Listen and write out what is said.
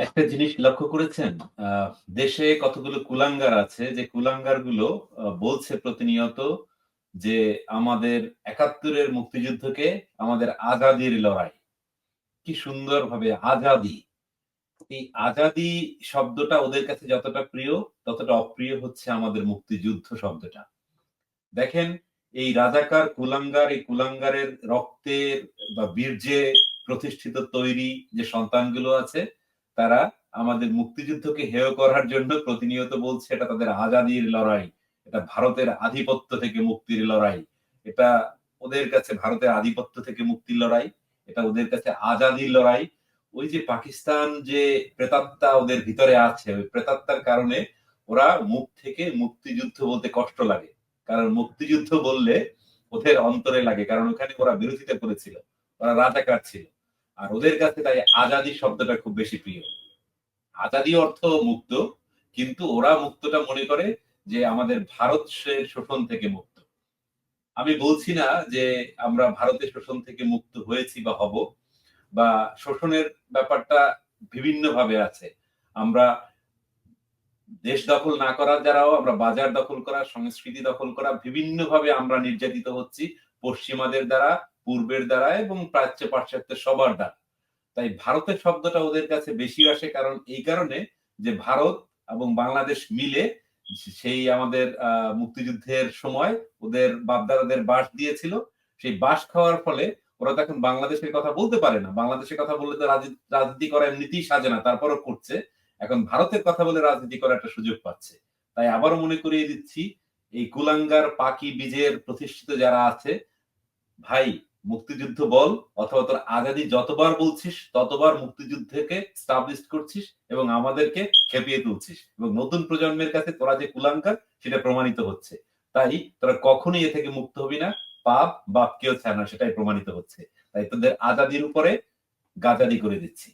একটা জিনিস লক্ষ্য করেছেন? দেশে কতগুলো কুলাঙ্গার আছে যে কুলাঙ্গার গুলো বলছে প্রতিনিয়ত যে আমাদের ৭১ এর মুক্তিযুদ্ধকে আমাদের আজাদির লড়াই। কি সুন্দরভাবে আজাদি। এই আজাদি শব্দটা ওদের কাছে যতটা প্রিয়, ততটা অপ্রিয় হচ্ছে আমাদের মুক্তিযুদ্ধ শব্দটা। দেখেন এই রাজাকার কুলাঙ্গার, এই কুলাঙ্গারের রক্তের বা বীর্যে প্রতিষ্ঠিত তৈরি যে সন্তানগুলো আছে, তারা আমাদের মুক্তিযুদ্ধকে হেয় করার জন্য প্রতিনিয়ত বলছে এটা তাদের আজাদির লড়াই। এটা ভারতের আধিপত্য থেকে মুক্তির লড়াই। এটা ওদের কাছে ভারতের আধিপত্য থেকে মুক্তির লড়াই। এটা ওদের কাছে আজাদির লড়াই। ওই যে পাকিস্তান যে প্রেতাত্মা ওদের ভিতরে আছে, ওই প্রেতাত্মার কারণে ওরা মুখ থেকে মুক্তিযুদ্ধ বলতে কষ্ট লাগে। কারণ মুক্তিযুদ্ধ বললে ওদের অন্তরে লাগে, কারণ ওখানে ওরা বিরোধিতা করেছিল, ওরা রাজাকার ছিল। আর ওদের কাছে তাই আজাদি শব্দটা খুব বেশি প্রিয়। আজাদি অর্থ মুক্ত, কিন্তু ওরা মুক্তটা মনে করে যে আমাদের ভারতের শোষণ থেকে মুক্ত। আমি বলছি না যে আমরা ভারতের শোষণ থেকে মুক্ত হয়েছি বা হব, বা শোষণের ব্যাপারটা বিভিন্ন ভাবে আছে। আমরা দেশ দখল না করার দ্বারাও আমরা বাজার দখল করা, সংস্কৃতি দখল করা, বিভিন্নভাবে আমরা নির্যাতিত হচ্ছি পশ্চিমাদের দ্বারা, পূর্বের দ্বারা এবং প্রাচ্য পাশ্চাত্যের সবার দ্বারা। তাই ভারতের শব্দটা ওদের কাছে বেশি আসে, কারণ এই কারণে যে ভারত এবং বাংলাদেশ মিলে সেই আমাদের মুক্তিযুদ্ধের সময় ওদের বাপ-দাদাদের বাঁশ দিয়েছিল। সেই বাঁশ খাওয়ার ফলে ওরা তো এখন বাংলাদেশের কথা বলতে পারে না। বাংলাদেশের কথা বললে তো রাজনীতি করা এমনিতেই সাজে না, তারপরও করছে। এখন ভারতের কথা বলে রাজনীতি করার একটা সুযোগ পাচ্ছে। তাই আবারও মনে করিয়ে দিচ্ছি, এই কুলাঙ্গার পাকি বীজের প্রতিষ্ঠিত যারা আছে, ভাই মুক্তিযুদ্ধ বল, অথবা তোর আজাদী যতবার বলছিস ততবার মুক্তিযুদ্ধকে স্টাবলিশ করছিস এবং আমাদেরকে খেপিয়ে তুলছিস, এবং নতুন প্রজন্মের কাছে তোরা যে কুলাঙ্গার সেটা প্রমাণিত হচ্ছে। তাই তোরা কখনোই এ থেকে মুক্ত হবি না। পাপ বাপকেও ছাড় না, সেটাই প্রমাণিত হচ্ছে। তাই তোদের আজাদির উপরে গাজাদি করে দিচ্ছি।